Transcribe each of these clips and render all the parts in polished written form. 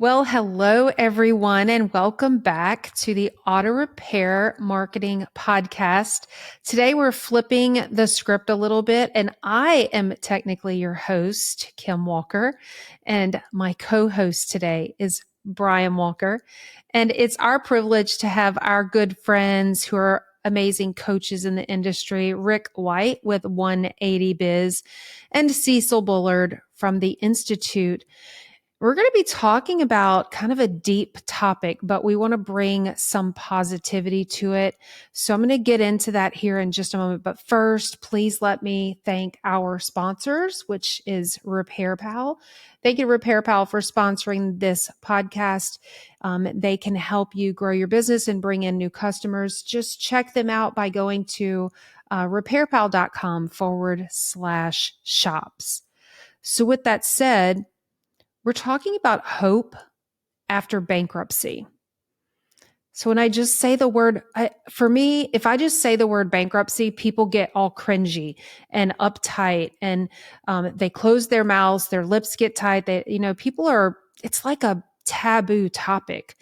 Well, hello everyone, and welcome back to the Auto Repair Marketing Podcast. Today we're flipping the script a little bit, and I am technically your host, Kim Walker, and my co-host today is Brian Walker. And it's our privilege to have our good friends who are amazing coaches in the industry, Rick White with 180 Biz and Cecil Bullard from the Institute. We're going to be talking about kind of a deep topic, but we want to bring some positivity to it. So I'm going to get into that here in just a moment. But first, please let me thank our sponsors, which is RepairPal. Thank you, RepairPal, for sponsoring this podcast. They can help you grow your business and bring in new customers. Just check them out by going to repairpal.com/shops. So with that said, we're talking about hope after bankruptcy. So when I just say the word, for me, if I just say the word bankruptcy, people get all cringy and uptight, and they close their mouths, their lips get tight. People are, it's like a taboo topic.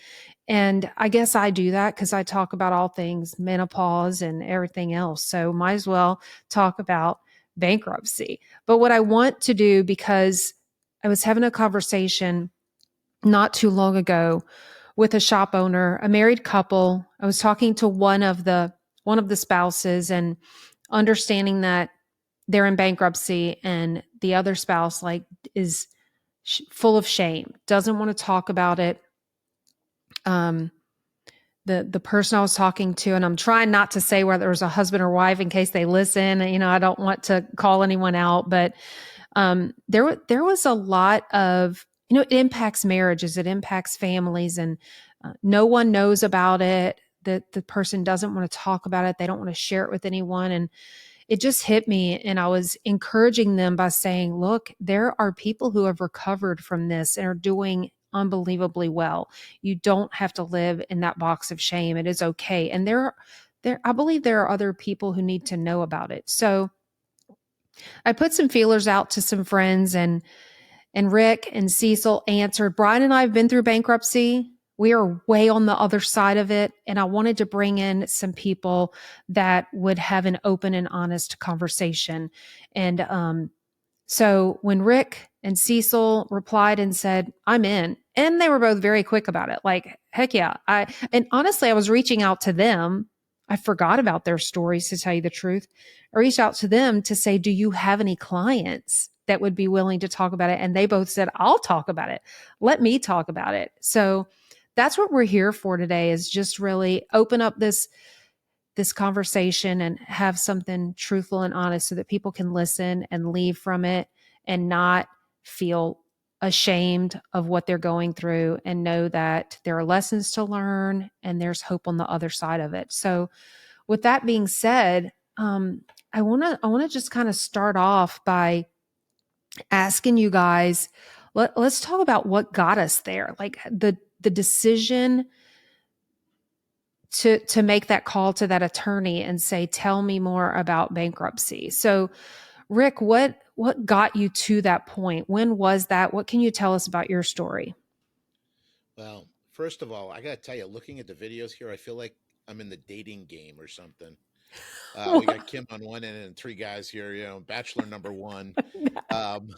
And I guess I do that because I talk about all things menopause and everything else. So might as well talk about bankruptcy. But what I want to do, because I was having a conversation not too long ago with a shop owner, a married couple. I was talking to one of the spouses and understanding that they're in bankruptcy, and the other spouse is full of shame, doesn't want to talk about it. The person I was talking to, and I'm trying not to say whether it was a husband or wife in case they listen. I don't want to call anyone out, but there was a lot of, it impacts marriages, it impacts families, and no one knows about it. The person doesn't want to talk about it. They don't want to share it with anyone. And it just hit me. And I was encouraging them by saying, look, there are people who have recovered from this and are doing unbelievably well. You don't have to live in that box of shame. It is okay. And I believe there are other people who need to know about it. So I put some feelers out to some friends, and Rick and Cecil answered. Brian and I have been through bankruptcy. We are way on the other side of it. And I wanted to bring in some people that would have an open and honest conversation. And so when Rick and Cecil replied and said, I'm in, and they were both very quick about it. Like, heck yeah. And honestly, I was reaching out to them. I forgot about their stories, to tell you the truth. I reached out to them to say, do you have any clients that would be willing to talk about it? And they both said, I'll talk about it. Let me talk about it. So that's what we're here for today, is just really open up this conversation and have something truthful and honest so that people can listen and leave from it and not feel ashamed of what they're going through, and know that there are lessons to learn and there's hope on the other side of it. So with that being said, I want to just kind of start off by asking you guys, let's talk about what got us there, like the decision to make that call to that attorney and say, tell me more about bankruptcy. So Rick, what got you to that point? When was that? What can you tell us about your story? Well, first of all, I got to tell you, looking at the videos here, I feel like I'm in the dating game or something. We got Kim on one end and three guys here, bachelor number one. Um,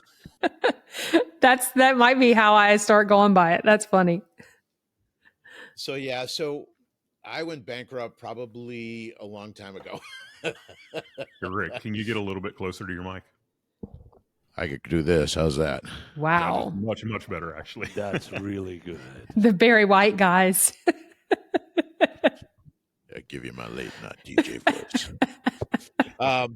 That might be how I start going by it. That's funny. so I went bankrupt probably a long time ago. Hey, Rick, can you get a little bit closer to your mic? I could do this. How's that? Wow. Much, much better, actually. That's really good. The Barry White guys. I give you my late night DJ voice. I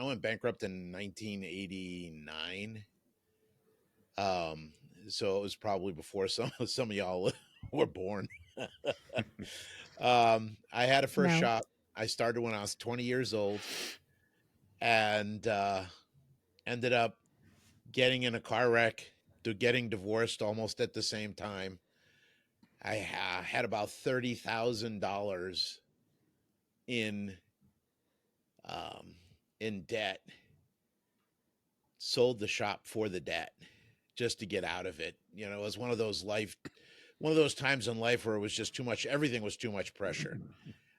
went bankrupt in 1989. So it was probably before some of y'all were born. I had a first No. shop. I started when I was 20 years old, and ended up getting in a car wreck, to getting divorced almost at the same time. I had about $30,000 in debt. sold the shop for the debt just to get out of it. You know, it was one of those times in life where it was just too much. Everything was too much pressure.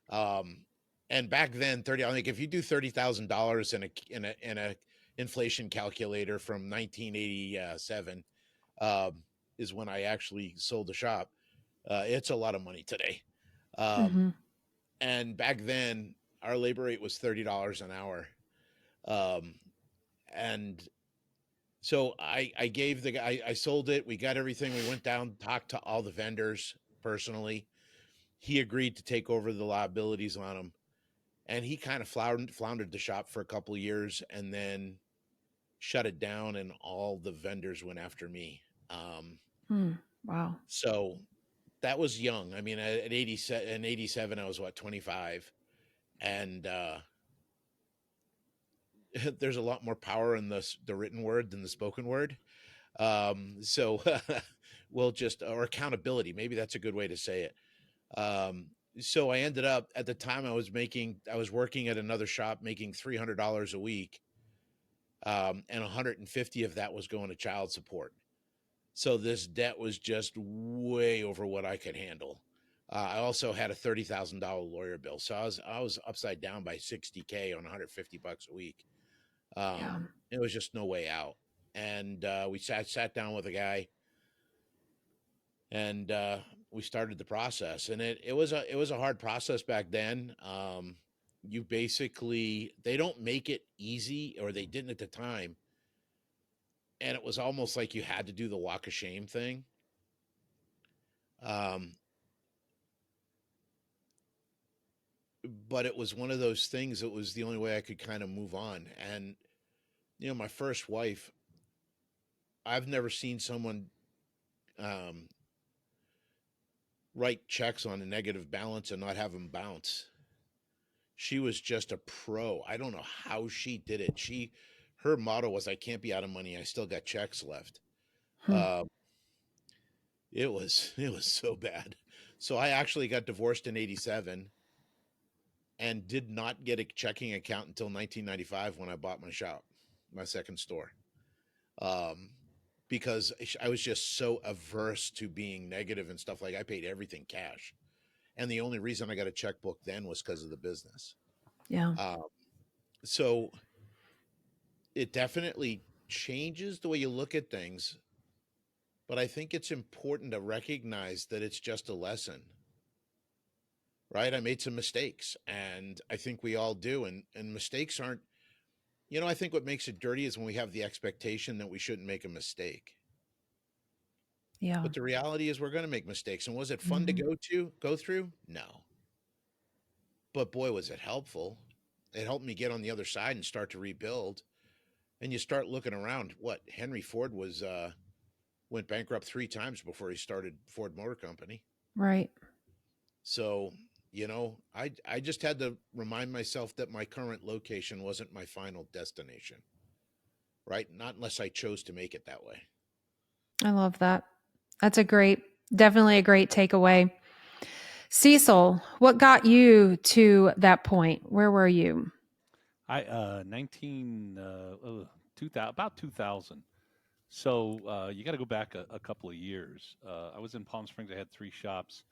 Um, and back then, I think if you do $30,000 in a inflation calculator from 1987, is when I actually sold the shop. It's a lot of money today. Um, Mm-hmm. and back then, our labor rate was $30 an hour. Um, and so I gave the guy, I sold it. We got everything. We went down, talked to all the vendors personally. He agreed to take over the liabilities on them, and he kind of floundered the shop for a couple of years, and then shut it down, and all the vendors went after me. Mm. Wow. So that was young. I mean, at 87, in 87, I was what, 25, and there's a lot more power in the written word than the spoken word. So we'll just, or accountability, maybe that's a good way to say it. Um, so I ended up, at the time, I was working at another shop making $300 a week, and 150 of that was going to child support. So this debt was just way over what I could handle. I also had a $30,000 lawyer bill, so I was upside down by 60K on 150 bucks a week. Yeah. It was just no way out. And we sat down with a guy, and we started the process. And it was a hard process back then. You basically, they don't make it easy, or they didn't at the time, and it was almost like you had to do the walk of shame thing. Um, but it was one of those things that was the only way I could kind of move on. And my first wife, I've never seen someone um, write checks on a negative balance and not have them bounce. She was just a pro. I don't know how she did it. Her motto was, "I can't be out of money. I still got checks left." Hmm. Um, it was so bad. So I actually got divorced in 87 and did not get a checking account until 1995 when I bought my shop, my second store. Um, because I was just so averse to being negative and stuff. Like, I paid everything cash. And the only reason I got a checkbook then was because of the business. Yeah. Um, so it definitely changes the way you look at things, but I think it's important to recognize that it's just a lesson, right? I made some mistakes, and I think we all do. And mistakes aren't, I think what makes it dirty is when we have the expectation that we shouldn't make a mistake. Yeah. But the reality is we're going to make mistakes. And was it fun to Hmm. go through? No. But boy, was it helpful. It helped me get on the other side and start to rebuild. And you start looking around. What, Henry Ford went bankrupt 3 times before he started Ford Motor Company. Right. So, I just had to remind myself that my current location wasn't my final destination, right? Not unless I chose to make it that way. I love that. That's definitely a great takeaway. Cecil, what got you to that point? Where were you? I 19 2000, about 2000. So you got to go back a couple of years. I was in Palm Springs. I had 3 shops.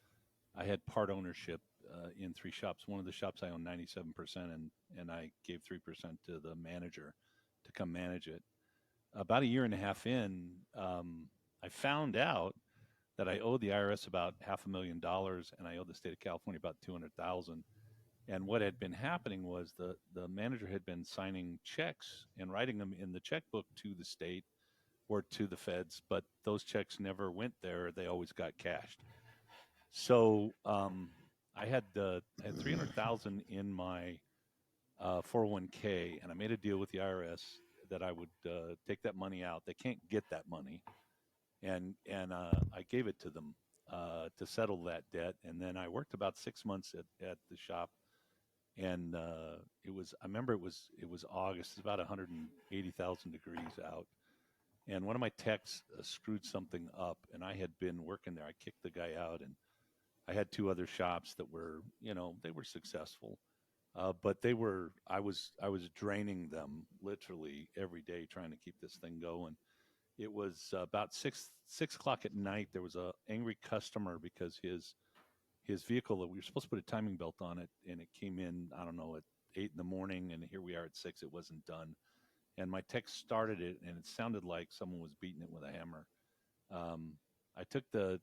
I had part ownership in 3 shops. One of the shops I owned 97%, and I gave 3% to the manager to come manage it. About a year and a half in, I found out that I owed the IRS about $500,000, and I owed the state of California about 200,000. And what had been happening was the manager had been signing checks and writing them in the checkbook to the state or to the feds, but those checks never went there. They always got cashed. So I had 300,000 in my 401k, and I made a deal with the IRS that I would take that money out. They can't get that money, and I gave it to them to settle that debt. And then I worked about 6 months at the shop, and I remember it was August. It's about 180,000 degrees out, and one of my techs screwed something up, and I had been working there. I kicked the guy out, and I had 2 other shops that were, they were successful. But I was draining them literally every day trying to keep this thing going. It was about 6 o'clock at night. There was a angry customer because his vehicle, that we were supposed to put a timing belt on it, and it came in, I don't know, at 8 in the morning, and here we are at 6. It wasn't done, and my tech started it, and it sounded like someone was beating it with a hammer. Um, I took the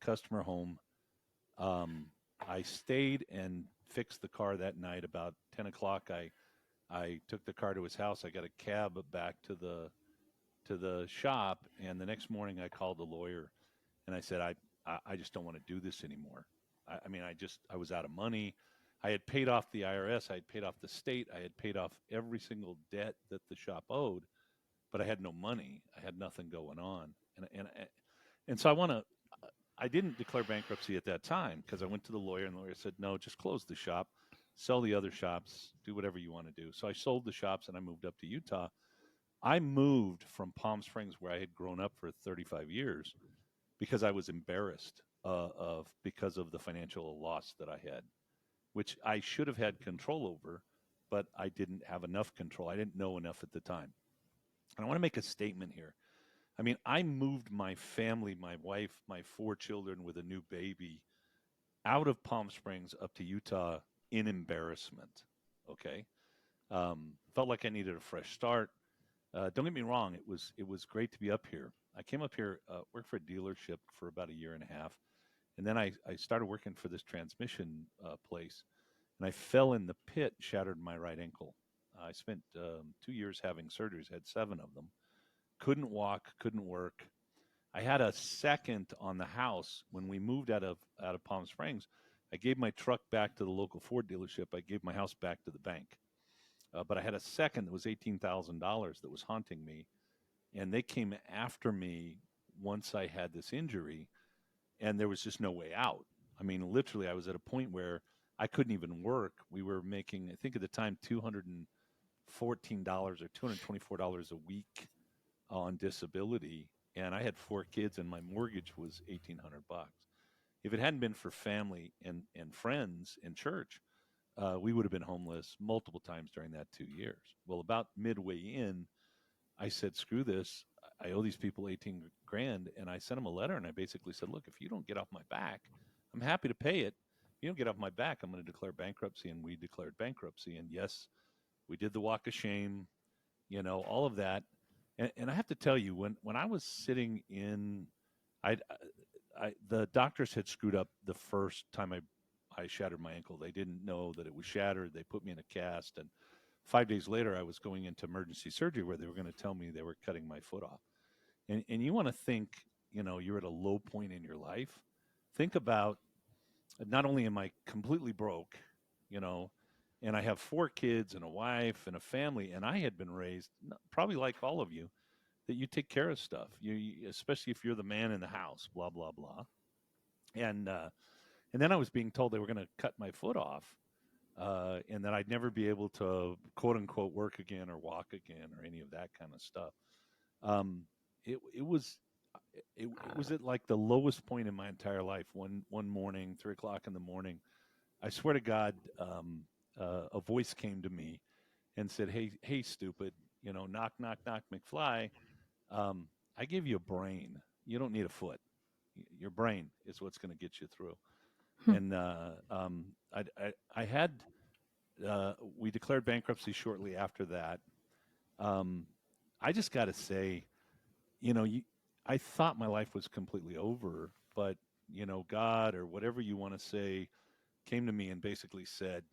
customer home. Um, I stayed and fixed the car that night. About 10 o'clock, I took the car to his house. I got a cab back to the shop, and the next morning I called the lawyer, and I said, I just don't want to do this anymore. I mean, I was out of money. I had paid off the IRS. I had paid off the state. I had paid off every single debt that the shop owed, but I had no money. I had nothing going on, and so I didn't declare bankruptcy at that time because I went to the lawyer, and the lawyer said, no, just close the shop, sell the other shops, do whatever you want to do. So I sold the shops and I moved up to Utah. I moved from Palm Springs, where I had grown up for 35 years, because I was embarrassed because of the financial loss that I had, which I should have had control over, but I didn't have enough control. I didn't know enough at the time. And I want to make a statement here. I mean, I moved my family, my wife, my 4 children with a new baby out of Palm Springs up to Utah in embarrassment. Okay. Felt like I needed a fresh start. Don't get me wrong; it was great to be up here. I came up here, worked for a dealership for about a year and a half, and then I started working for this transmission place, and I fell in the pit, shattered my right ankle. I spent 2 years having surgeries, had 7 of them. Couldn't walk, couldn't work. I had a second on the house when we moved out of Palm Springs. I gave my truck back to the local Ford dealership. I gave my house back to the bank. But I had a second that was $18,000 that was haunting me, and they came after me once I had this injury, and there was just no way out. I mean, literally, I was at a point where I couldn't even work. We were making, I think at the time, $214 or $224 a week on disability, and I had 4 kids, and my mortgage was $1,800. If it hadn't been for family and friends and church, we would have been homeless multiple times during that 2 years. Well, about midway in, I said, screw this. I owe these people 18 grand. And I sent them a letter, and I basically said, look, if you don't get off my back, I'm happy to pay it. If you don't get off my back, I'm going to declare bankruptcy. And we declared bankruptcy. And yes, we did the walk of shame, all of that. And I have to tell you, when I was sitting in, the doctors had screwed up the first time I shattered my ankle. They didn't know that it was shattered. They put me in a cast, and 5 days later, I was going into emergency surgery where they were going to tell me they were cutting my foot off. And you want to think, you're at a low point in your life. Think about, not only am I completely broke, and I have 4 kids and a wife and a family, and I had been raised probably like all of you, that you take care of stuff. Especially if you're the man in the house, blah blah blah. And then I was being told they were going to cut my foot off, and that I'd never be able to, quote unquote, work again or walk again or any of that kind of stuff. Um, it was at like the lowest point in my entire life. One morning, 3 o'clock in the morning, I swear to God, a voice came to me and said, "Hey, stupid, knock, knock, knock, McFly. I gave you a brain. You don't need a foot. Your brain is what's going to get you through." Hmm. And I had we declared bankruptcy shortly after that. I just got to say, I thought my life was completely over, but God or whatever you want to say came to me and basically said,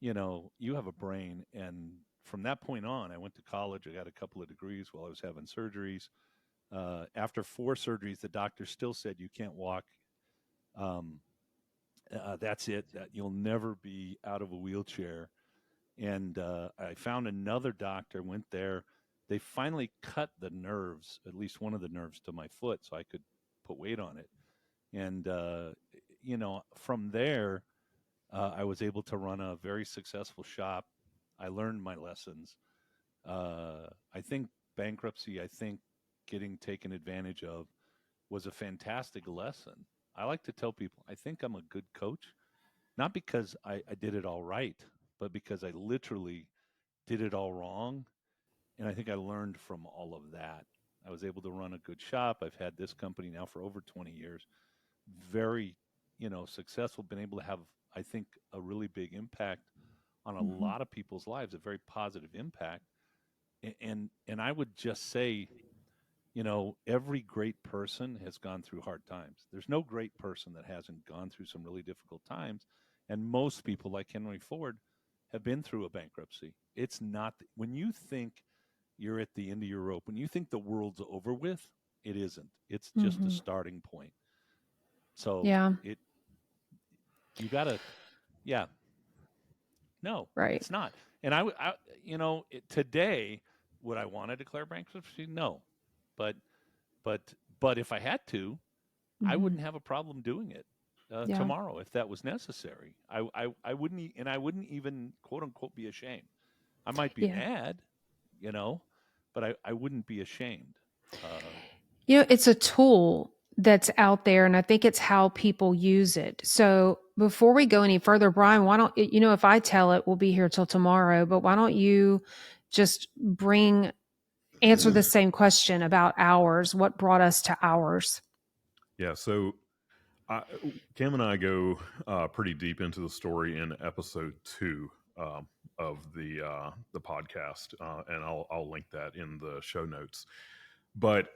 you have a brain. And from that point on, I went to college. I got a couple of degrees while I was having surgeries. After 4 surgeries, the doctor still said you can't walk. That's it. That you'll never be out of a wheelchair. And I found another doctor. Went there. They finally cut the nerves, at least one of the nerves, to my foot, so I could put weight on it. And from there, I was able to run a very successful shop. I learned my lessons. I think bankruptcy, getting taken advantage of was a fantastic lesson. I like to tell people, I think I'm a good coach, not because I did it all right, but because I literally did it all wrong. And I think I learned from all of that. I was able to run a good shop. I've had this company now for over 20 years. Very, successful, been able to have, I think, a really big impact on a Mhm. lot of people's lives, a very positive impact. And I would just say, every great person has gone through hard times. There's no great person that hasn't gone through some really difficult times. And most people, like Henry Ford, have been through a bankruptcy. It's not, when you think you're at the end of your rope, when you think the world's over with, it isn't. It's just a Mhm. starting point. So Yeah. you got to, yeah, no, Right. it's not. And today, would I want to declare bankruptcy? No. But, but, but if I had to, I Mhm. wouldn't have a problem doing it Yeah. tomorrow if that was necessary. I wouldn't, and I wouldn't even quote unquote be ashamed. I might be Yeah. mad, you know, but I wouldn't be ashamed. Uh, It's a tool that's out there, and I think it's how people use it. So before we go any further, Brian, why don't if I tell it, we'll be here till tomorrow, but why don't you just answer the same question about ours? What brought us to ours? Yeah. So Cam and I go pretty deep into the story in episode 2 of the podcast, and I'll link that in the show notes. But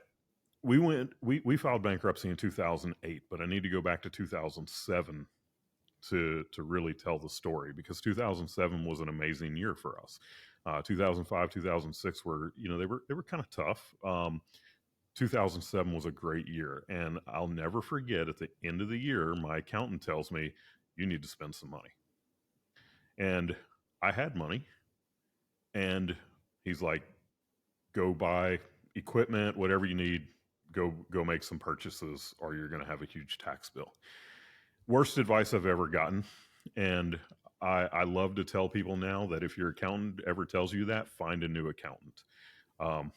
we filed bankruptcy in 2008, but I need to go back to 2007 to really tell the story, because 2007 was an amazing year for us. 2005, 2006 were, they were kind of tough. 2007 was a great year, and I'll never forget, at the end of the year, my accountant tells me, you need to spend some money. And I had money, and he's like, go buy equipment, whatever you need, go make some purchases, or you're going to have a huge tax bill. Worst advice I've ever gotten. And I love to tell people now that if your accountant ever tells you that, find a new accountant. Um,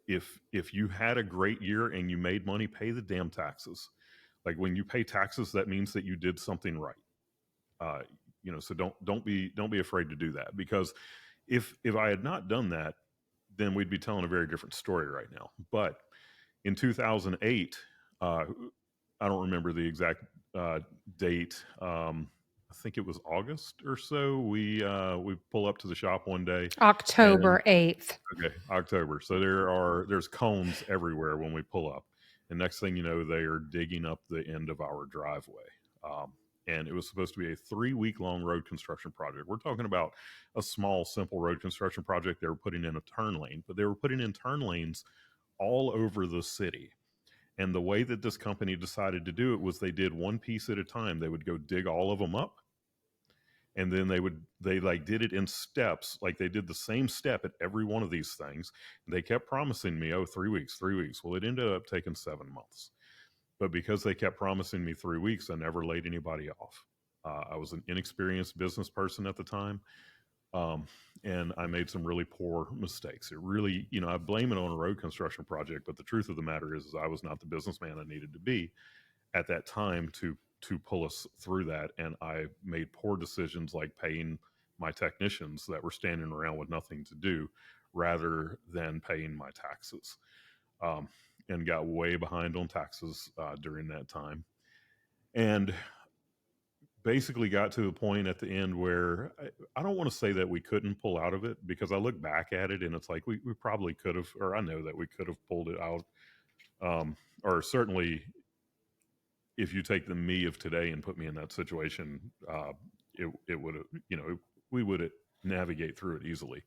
if you had a great year and you made money, pay the damn taxes. Like, when you pay taxes, that means that you did something right. Uh, so don't be afraid to do that, because if I had not done that, then we'd be telling a very different story right now. But in 2008, I don't remember the exact date. I think it was August or so. We pull up to the shop one day, and October 8th. okay, October. So there's cones everywhere when we pull up, and next thing you know, they are digging up the end of our driveway. Um, and it was supposed to be a 3-week long road construction project. We're talking about a small, simple road construction project. They were putting in a turn lane, but they were putting in turn lanes all over the city. And the way that this company decided to do it was they did one piece at a time. They would go dig all of them up, and then they like did it in steps. Like, they did the same step at every one of these things. They kept promising me, 3 weeks, 3 weeks. Well, it ended up taking 7 months. But because they kept promising me 3 weeks, I never laid anybody off. I was an inexperienced business person at the time. And I made some really poor mistakes. It really, I blame it on a road construction project, but the truth of the matter is I was not the businessman I needed to be at that time to pull us through that. And I made poor decisions, like paying my technicians that were standing around with nothing to do, rather than paying my taxes. And got way behind on taxes during that time. And basically got to the point at the end where I don't want to say that we couldn't pull out of it, because I look back at it and it's like we probably could have, or I know that we could have pulled it out. Or certainly, if you take the me of today and put me in that situation, it would have, we would navigate through it easily.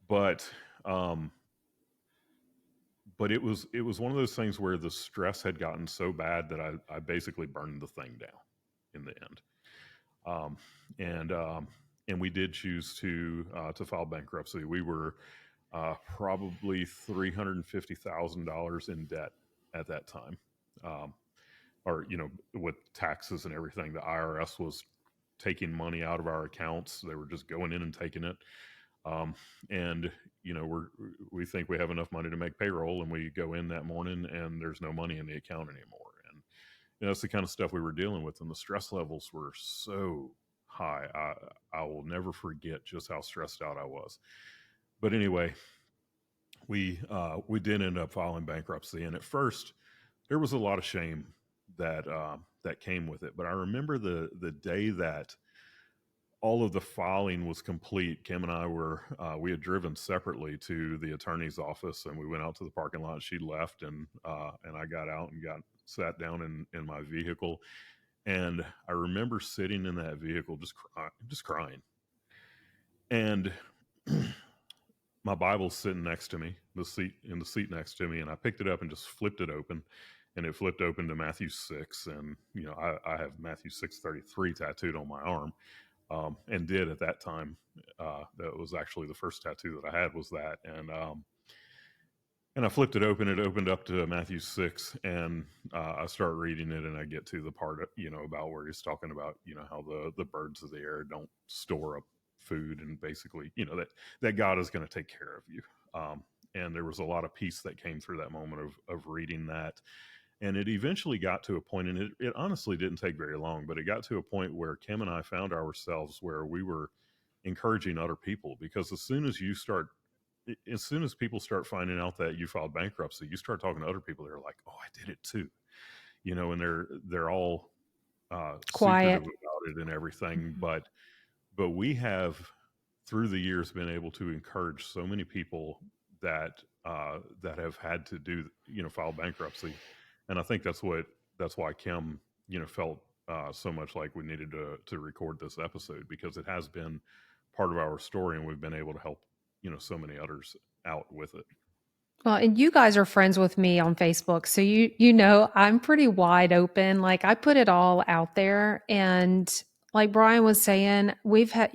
But it was one of those things where the stress had gotten so bad that I basically burned the thing down in the end. Um, and we did choose to file bankruptcy. We were probably $350,000 in debt at that time, or with taxes and everything. The IRS was taking money out of our accounts. They were just going in and taking it. And we think we have enough money to make payroll, and we go in that morning and there's no money in the account anymore. And that's the kind of stuff we were dealing with, and the stress levels were so high. I will never forget just how stressed out I was. But anyway, we did end up filing bankruptcy, and at first there was a lot of shame that that came with it. But I remember the day that all of the filing was complete. Kim and I were we had driven separately to the attorney's office, and we went out to the parking lot. She left, and I got out and sat down in my vehicle, and I remember sitting in that vehicle just crying, and my Bible's sitting next to me, the seat next to me, and I picked it up and just flipped it open, and it flipped open to Matthew 6, and I have Matthew 6:33 tattooed on my arm. And did at that time. That was actually the first tattoo that I had, was that. And I flipped it open. It opened up to Matthew 6, and I start reading it, and I get to the part, about where he's talking about, how the birds of the air don't store up food, and basically, that God is going to take care of you. And there was a lot of peace that came through that moment of reading that. And it eventually got to a point, and it honestly didn't take very long, but it got to a point where Kim and I found ourselves where we were encouraging other people, because as soon as people start finding out that you filed bankruptcy, you start talking to other people that are like, oh, I did it too, and they're all Quiet. secretive about it and everything. But we have, through the years, been able to encourage so many people that have had to file bankruptcy. And I think that's why Kim, felt so much like we needed to record this episode, because it has been part of our story, and we've been able to help, so many others out with it. Well, and you guys are friends with me on Facebook, so I'm pretty wide open. Like, I put it all out there, and like Brian was saying, we've had,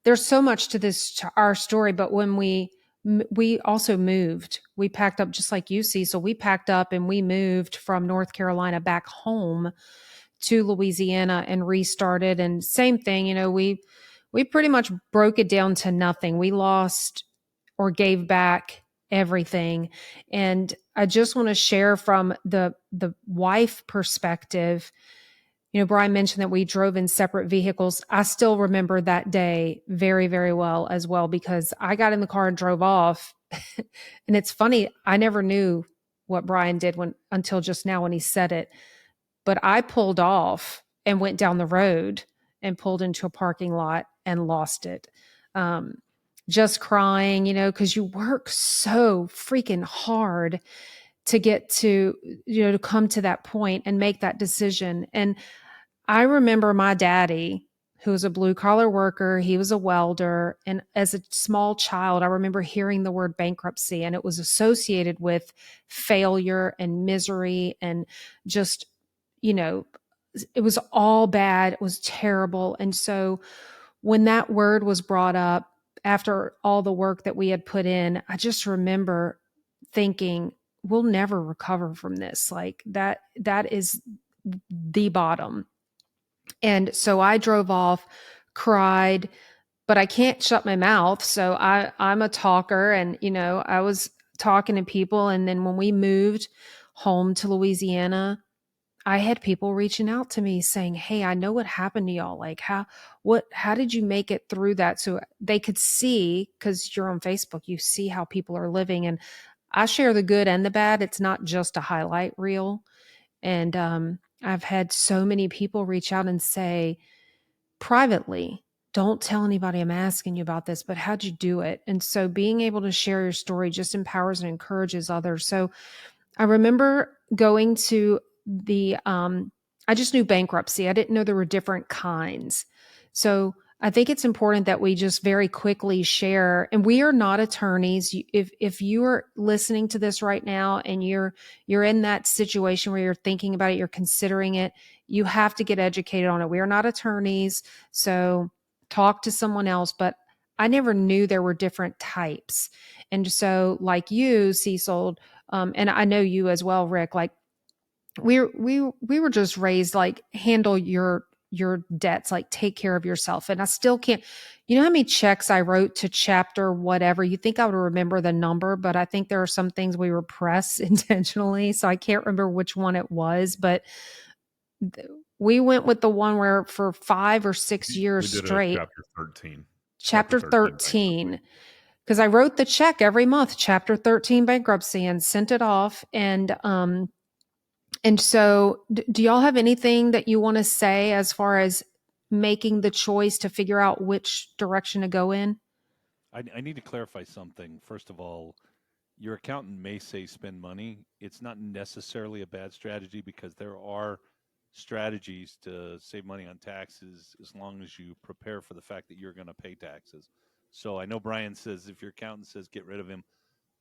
there's so much to our story, but when we also moved. We packed up just like you, Cecil. We packed up and we moved from North Carolina back home to Louisiana and restarted. And same thing, we pretty much broke it down to nothing. We lost or gave back everything. And I just want to share from the wife perspective. Brian mentioned that we drove in separate vehicles. I still remember that day very, very well as well, because I got in the car and drove off. And it's funny, I never knew what Brian did until just now when he said it. But I pulled off and went down the road and pulled into a parking lot and lost it. Just crying, because you work so freaking hard to get to, to come to that point and make that decision. And I remember my daddy, who was a blue collar worker. He was a welder. And as a small child, I remember hearing the word bankruptcy, and it was associated with failure and misery and just, it was all bad. It was terrible. And so when that word was brought up after all the work that we had put in, I just remember thinking, we'll never recover from this. Like that is the bottom. And so I drove off, cried, but I can't shut my mouth. So I'm a talker, and, I was talking to people. And then when we moved home to Louisiana, I had people reaching out to me saying, hey, I know what happened to y'all. Like how did you make it through that? So they could see, because you're on Facebook, you see how people are living. And I share the good and the bad. It's not just a highlight reel. And I've had so many people reach out and say privately, don't tell anybody I'm asking you about this, but how'd you do it? And so being able to share your story just empowers and encourages others. So I remember going to I just knew bankruptcy. I didn't know there were different kinds. So I think it's important that we just very quickly share, and we are not attorneys. If you are listening to this right now and you're in that situation where you're thinking about it, you're considering it, you have to get educated on it. We are not attorneys, so talk to someone else. But I never knew there were different types. And so like you, Cecil, and I know you as well, Rick, like we were just raised like handle your debts, like take care of yourself. And I still can't, how many checks I wrote to chapter whatever. You think I would remember the number, but I think there are some things we repress intentionally. So I can't remember which one it was, but we went with the one where for 5 or 6 years We did a straight. chapter 13. Chapter 13. Because I wrote the check every month, chapter 13 bankruptcy, and sent it off. And so do y'all have anything that you want to say as far as making the choice to figure out which direction to go in? I need to clarify something. First of all, your accountant may say spend money. It's not necessarily a bad strategy because there are strategies to save money on taxes as long as you prepare for the fact that you're going to pay taxes. So I know Brian says if your accountant says get rid of him,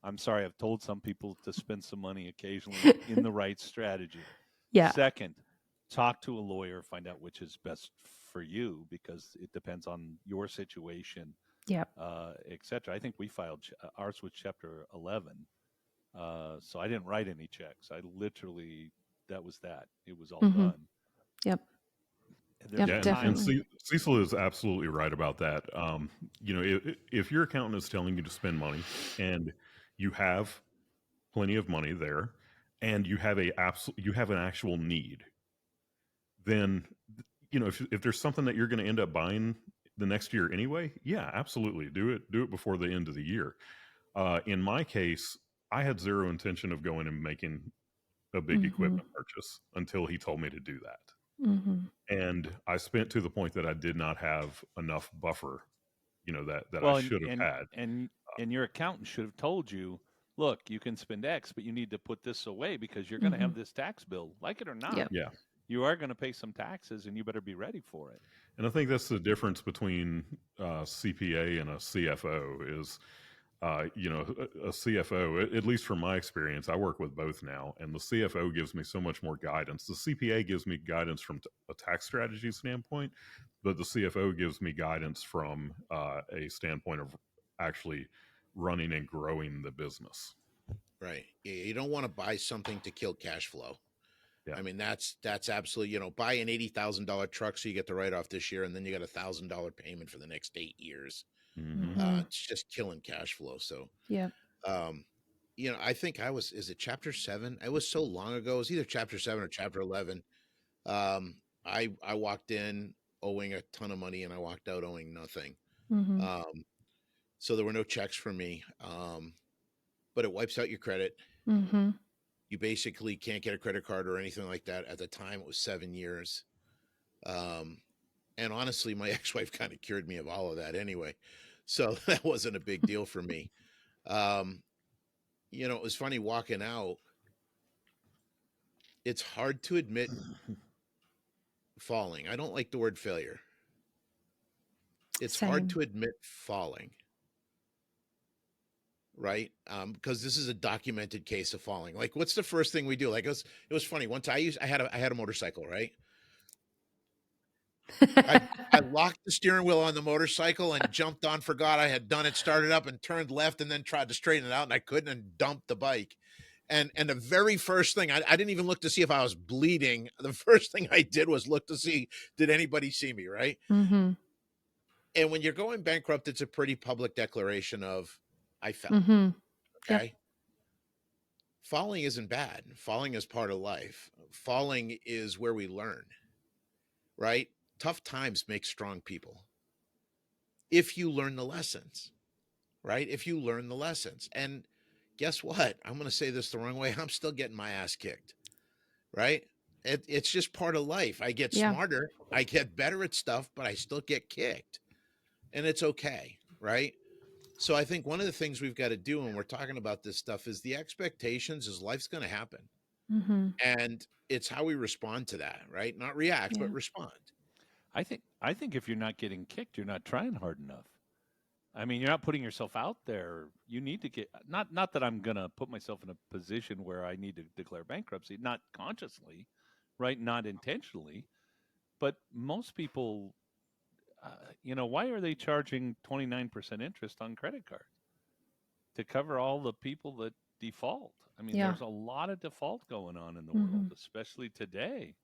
I'm sorry, I've told some people to spend some money occasionally in the right strategy. Yeah. Second, talk to a lawyer, find out which is best for you because it depends on your situation, Yep. etc. I think we filed ours was chapter 11. So I didn't write any checks. I literally, that was that. It was all done. Yep. There's Yep, and Cecil is absolutely right about that. You know, if your accountant is telling you to spend money and you have plenty of money there and you have an actual need, then, you know, if there's something that you're going to end up buying the next year anyway, yeah, absolutely do it before the end of the year. In my case, I had zero intention of going and making a big equipment purchase until he told me to do that. And I spent to the point that I did not have enough buffer, you know, that I should have had. And your accountant should have told you, look, you can spend X, but you need to put this away because you're going to have this tax bill, like it or not. Yep. Yeah. You are going to pay some taxes and you better be ready for it. And I think that's the difference between CPA and a CFO is, you know, a CFO, at least from my experience, I work with both now, and the CFO gives me so much more guidance. The CPA gives me guidance from a tax strategy standpoint, but the CFO gives me guidance from a standpoint of actually running and growing the business. Right. You don't want to buy something to kill cash flow. Yeah. I mean, that's absolutely, you know, buy an $80,000 truck so you get the write-off this year, and then you got $1,000 payment for the next 8 years. It's just killing cash flow. So, yeah. You know, I think is it chapter 7? It was so long ago. It was either chapter 7 or chapter 11. I walked in owing a ton of money and I walked out owing nothing. So there were no checks for me. But it wipes out your credit. You basically can't get a credit card or anything like that. At the time, it was 7 years. And honestly, my ex-wife kind of cured me of all of that anyway. So that wasn't a big deal for me. You know, it was funny walking out. It's hard to admit falling. I don't like the word failure. It's hard to admit falling. Right? Because this is a documented case of falling. Like, what's the first thing we do? Like, it was funny. Once I had a motorcycle, right? I locked the steering wheel on the motorcycle and jumped on, forgot I had done it, started up and turned left and then tried to straighten it out and I couldn't and dumped the bike. And the very first thing, I didn't even look to see if I was bleeding. The first thing I did was look to see, did anybody see me, right? And when you're going bankrupt, it's a pretty public declaration of, I fell. Okay. Yep. Falling isn't bad. Falling is part of life. Falling is where we learn, right? Tough times make strong people. If you learn the lessons, right? If you learn the lessons. And guess what? I'm going to say this the wrong way. I'm still getting my ass kicked, right? It's just part of life. I get smarter. I get better at stuff, but I still get kicked. And it's okay, right? So I think one of the things we've got to do when we're talking about this stuff is the expectations is life's going to happen. And it's how we respond to that, right? Not react, but respond. I think if you're not getting kicked, you're not trying hard enough. I mean, you're not putting yourself out there. You need to get, not that I'm going to put myself in a position where I need to declare bankruptcy, not consciously, right? Not intentionally. But most people, you know, why are they charging 29% interest on credit cards? To cover all the people that default. I mean, there's a lot of default going on in the world, especially today.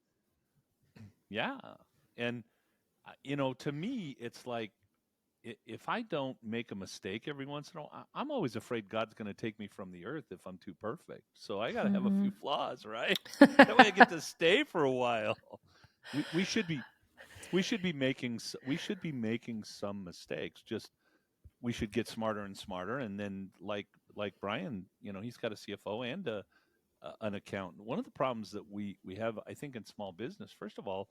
Yeah. And, you know, to me, it's like, if I don't make a mistake every once in a while, I'm always afraid God's going to take me from the earth if I'm too perfect. So I got to have a few flaws, right? That way I get to stay for a while. we should be making some mistakes. Just we should get smarter and smarter, and then like Brian, he's got a CFO and an accountant. One of the problems that we have, I think, in small business, first of all,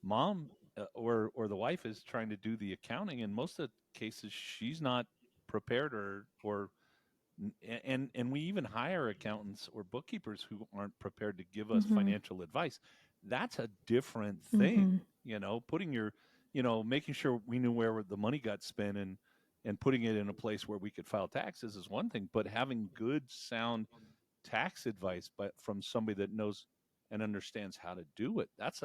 mom or the wife is trying to do the accounting, and most of the cases she's not prepared or and we even hire accountants or bookkeepers who aren't prepared to give us Mm-hmm. financial advice. That's a different thing. Mm-hmm. Putting your, making sure we knew where the money got spent and putting it in a place where we could file taxes is one thing, but having good sound tax advice from somebody that knows and understands how to do it, that's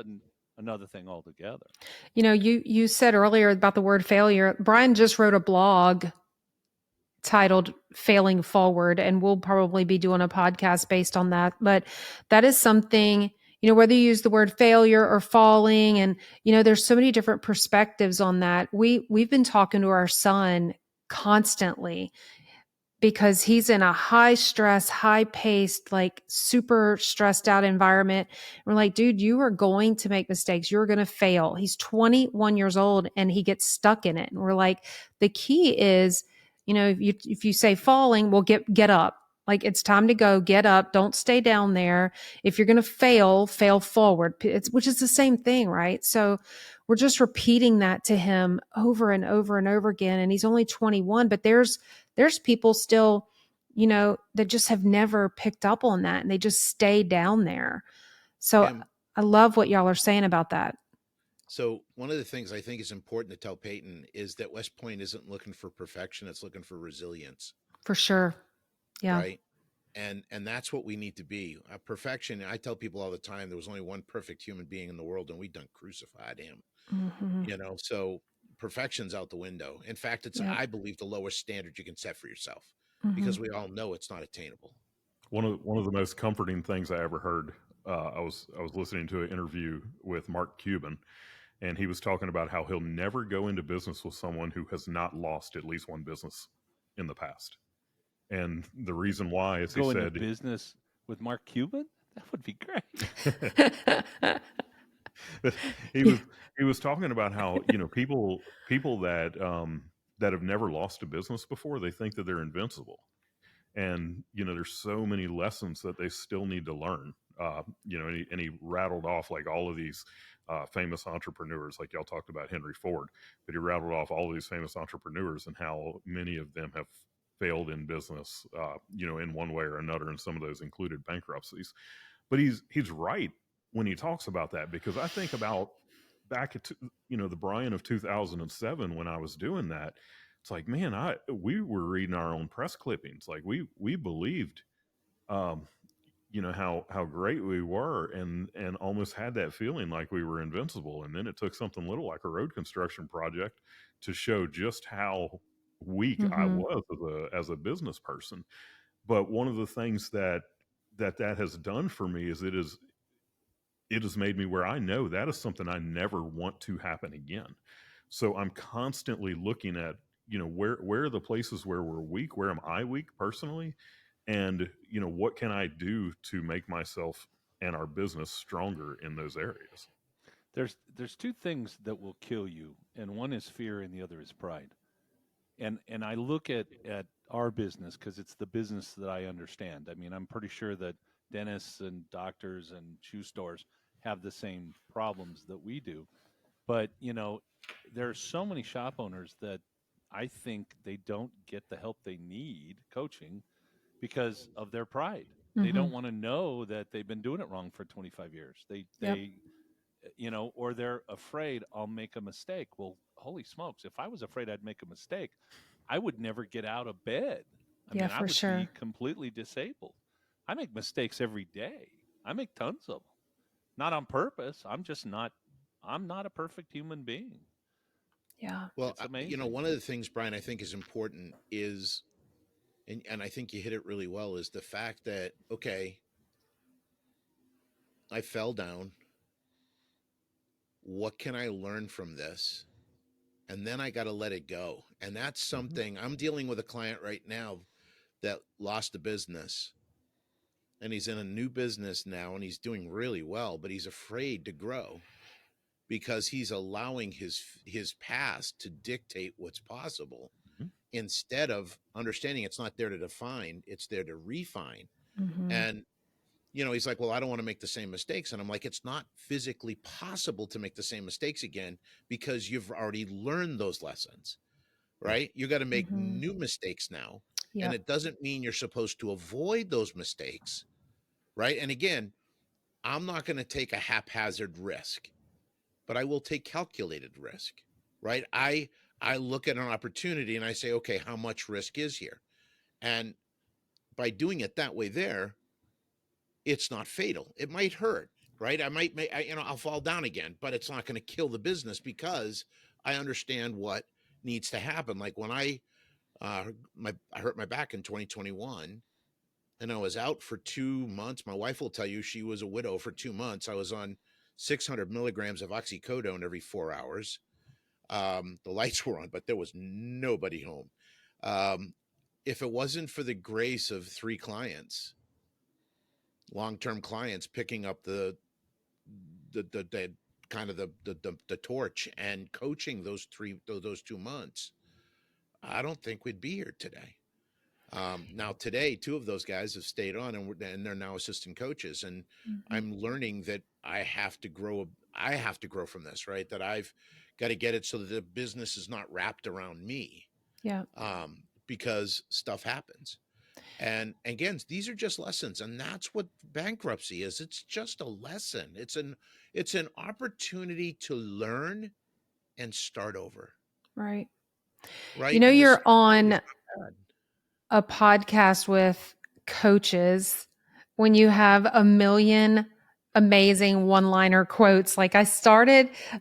another thing altogether. You said earlier about the word failure. Brian just wrote a blog titled Failing Forward, and we'll probably be doing a podcast based on that. But that is something, whether you use the word failure or falling, and there's so many different perspectives on that. We've been talking to our son constantly because he's in a high stress, high paced, like super stressed out environment. We're like, dude, you are going to make mistakes. You're going to fail. He's 21 years old and he gets stuck in it. And we're like, the key is, if you say falling, well, get up. Like, it's time to go. Get up. Don't stay down there. If you're going to fail forward. Which is the same thing, right? So we're just repeating that to him over and over and over again. And he's only 21, but there's people still, that just have never picked up on that and they just stay down there. So And I love what y'all are saying about that. so one of the things I think is important to tell Peyton is that West Point isn't looking for perfection. It's looking for resilience. For sure. Yeah. Right. And that's what we need to be. Perfection. I tell people all the time, there was only one perfect human being in the world and we done crucified him, Mm-hmm. so perfection's out the window. In fact, it's, Yep. I believe, the lowest standard you can set for yourself Mm-hmm. because we all know it's not attainable. One of the most comforting things I ever heard. I was listening to an interview with Mark Cuban, and he was talking about how he'll never go into business with someone who has not lost at least one business in the past. And the reason why is he Go into said business with Mark Cuban? That would be great. he Yeah. was talking about how people that have never lost a business before, they think that they're invincible, and there's so many lessons that they still need to learn. And he rattled off like all of these famous entrepreneurs, like y'all talked about Henry Ford, but he rattled off all of these famous entrepreneurs and how many of them have failed in business, in one way or another, and some of those included bankruptcies. But he's right when he talks about that, because I think about back at the Brian of 2007 when I was doing that. It's like, man, we were reading our own press clippings, like we believed, um, how great we were, and almost had that feeling like we were invincible. And then it took something little like a road construction project to show just how weak I Mm-hmm. was as a business person. But one of the things that has done for me is it has made me where I know that is something I never want to happen again. So I'm constantly looking at, where are the places where we're weak? Where am I weak personally? And, what can I do to make myself and our business stronger in those areas? There's two things that will kill you, and one is fear and the other is pride. And I look at our business because it's the business that I understand. I mean, I'm pretty sure that dentists and doctors and shoe stores have the same problems that we do. But, there are so many shop owners that I think they don't get the help they need coaching because of their pride. They Mm-hmm. don't want to know that they've been doing it wrong for 25 years. Yep. Or they're afraid I'll make a mistake. Well, holy smokes, if I was afraid I'd make a mistake, I would never get out of bed. I Yeah, mean, I for would sure. be completely disabled. I make mistakes every day. I make tons of them. Not on purpose. I'm not a perfect human being. Yeah. Well, It's amazing. one of the things, Brian, I think is important is, and I think you hit it really well, is the fact that, okay, I fell down. What can I learn from this? And then I got to let it go. And that's Mm-hmm. something I'm dealing with a client right now that lost a business, and he's in a new business now and he's doing really well, but he's afraid to grow. because he's allowing his past to dictate what's possible Mhm. instead of understanding it's not there to define, it's there to refine. Mm-hmm. And he's like, well, I don't want to make the same mistakes. And I'm like, it's not physically possible to make the same mistakes again because you've already learned those lessons, right? You got to make Mm-hmm. new mistakes now. And Yep. it doesn't mean you're supposed to avoid those mistakes, right? And again, I'm not going to take a haphazard risk, but I will take calculated risk, right? I look at an opportunity and I say, okay, how much risk is here? And by doing it that way there, it's not fatal. It might hurt, right? I might make, I'll fall down again, but it's not going to kill the business because I understand what needs to happen. Like when uh, I hurt my back in 2021 and I was out for 2 months. My wife will tell you she was a widow for 2 months. I was on 600 milligrams of oxycodone every 4 hours. The lights were on, but there was nobody home. Um, if it wasn't for the grace of 3 clients, long-term clients picking up the kind of the torch and coaching those 2 months, I don't think we'd be here today. Now today, two of those guys have stayed on and they're now assistant coaches. And Mm-hmm. I'm learning that I have to grow. I have to grow from this, right? That I've got to get it so that the business is not wrapped around me, Yeah. because stuff happens. And again, these are just lessons, and that's what bankruptcy is. It's just a lesson. It's an opportunity to learn and start over, Right. right? And this You're is on not bad. a podcast with coaches when you have a million amazing one-liner quotes. Like I'm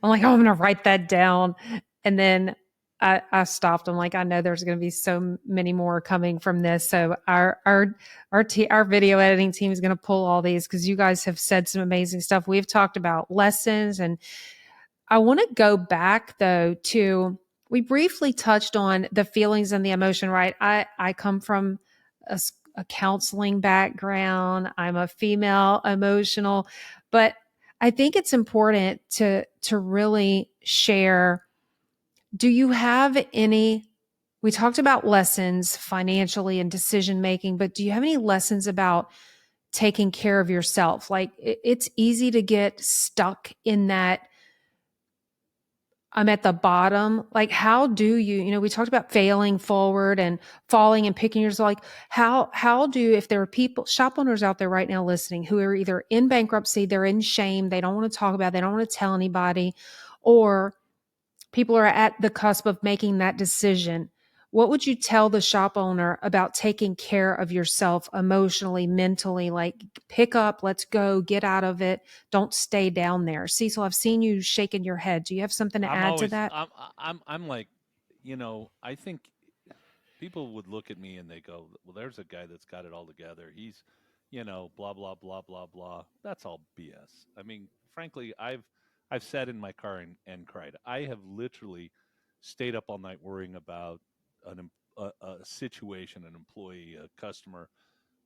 like, oh, I'm going to write that down. And then I stopped. I'm like, I know there's going to be so many more coming from this. So our video editing team is going to pull all these because you guys have said some amazing stuff. We've talked about lessons, and I want to go back though to, we briefly touched on the feelings and the emotion, right? I come from a counseling background. I'm a female emotional, but I think it's important to really share. Do you have any, we talked about lessons financially and decision making, but do you have any lessons about taking care of yourself? Like it's easy to get stuck in that I'm at the bottom. Like, how do you, we talked about failing forward and falling and picking yourself. Like, how do, if there are people, shop owners out there right now listening who are either in bankruptcy, they're in shame, they don't want to talk about it, they don't want to tell anybody, or people are at the cusp of making that decision. What would you tell the shop owner about taking care of yourself emotionally, mentally? Like, pick up, let's go, get out of it. Don't stay down there. Cecil, I've seen you shaking your head. Do you have something to I'm add to always that? I'm like, I think people would look at me and they go, "Well, there's a guy that's got it all together. He's, blah blah blah blah blah." That's all BS. I mean, frankly, I've sat in my car and cried. I have literally stayed up all night worrying about a situation, an employee, a customer,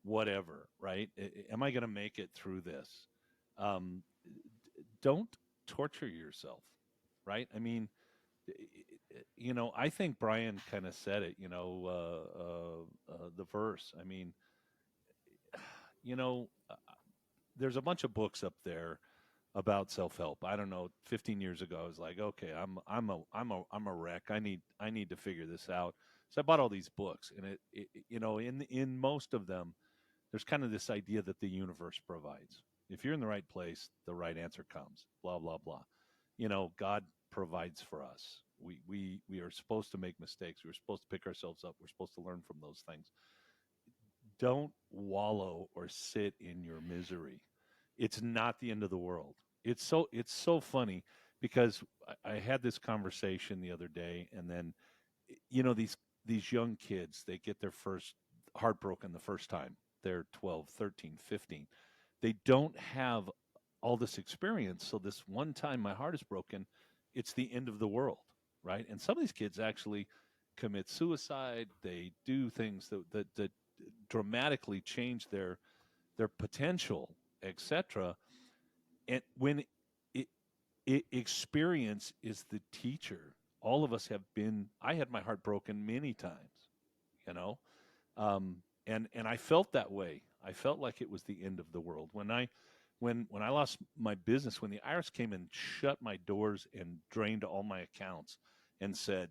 whatever. Right? Am I going to make it through this? Um, don't torture yourself. Right? I mean, I think Brian kind of said it, the verse. I mean, you know, uh, there's a bunch of books up there about self-help. I don't know, 15 years ago I was like, okay, I'm a wreck. I need to figure this out. So I bought all these books, and in most of them there's kind of this idea that the universe provides. If you're in the right place, the right answer comes. Blah blah blah. God provides for us. We are supposed to make mistakes. We're supposed to pick ourselves up. We're supposed to learn from those things. Don't wallow or sit in your misery. It's not the end of the world. It's so funny because I had this conversation the other day, and then these young kids, they get their first heartbroken the first time. They're 12, 13, 15. They don't have all this experience. So this one time my heart is broken, it's the end of the world, right? And some of these kids actually commit suicide. They do things that dramatically change their potential, etc. And when it experience is the teacher. All of us have been. I had my heart broken many times, you know, and I felt that way. I felt like it was the end of the world when I lost my business. When the IRS came and shut my doors and drained all my accounts and said,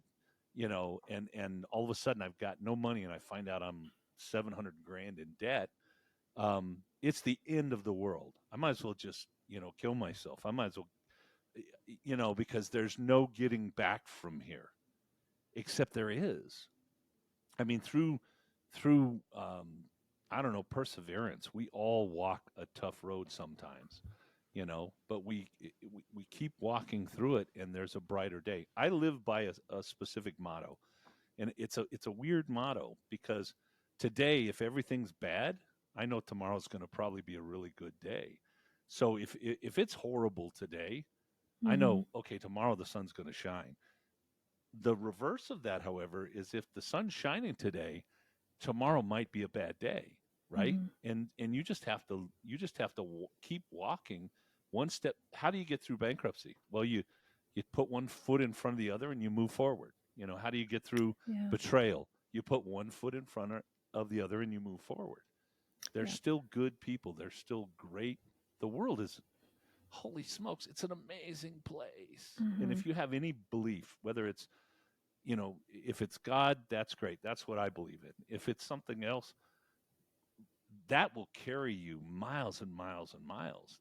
you know, and all of a sudden I've got no money and I find out I'm 700 grand in debt. It's the end of the world. I might as well just, you know, kill myself. I might as well, you know, because there's no getting back from here, except there is. I mean, through I don't know, perseverance. We all walk a tough road sometimes, you know, but we keep walking through it, and there's a brighter day. I live by a specific motto, and it's a weird motto because today, if everything's bad, I know tomorrow's going to probably be a really good day. So if it's horrible today, I Mm-hmm. know, okay, tomorrow the sun's going to shine. The reverse of that, however, is if the sun's shining today, tomorrow might be a bad day, right? Mm-hmm. And you just have to keep walking one step. How do you get through bankruptcy? Well, you put one foot in front of the other and you move forward. You know, how do you get through Yeah. betrayal? You put one foot in front of the other and you move forward. There's Yeah. still good people. There's still great. The world is, holy smokes, it's an amazing place. And Mm-hmm. if you have any belief, whether it's, you know, if it's God, that's great. That's what I believe in. If it's something else, that will carry you miles and miles and miles.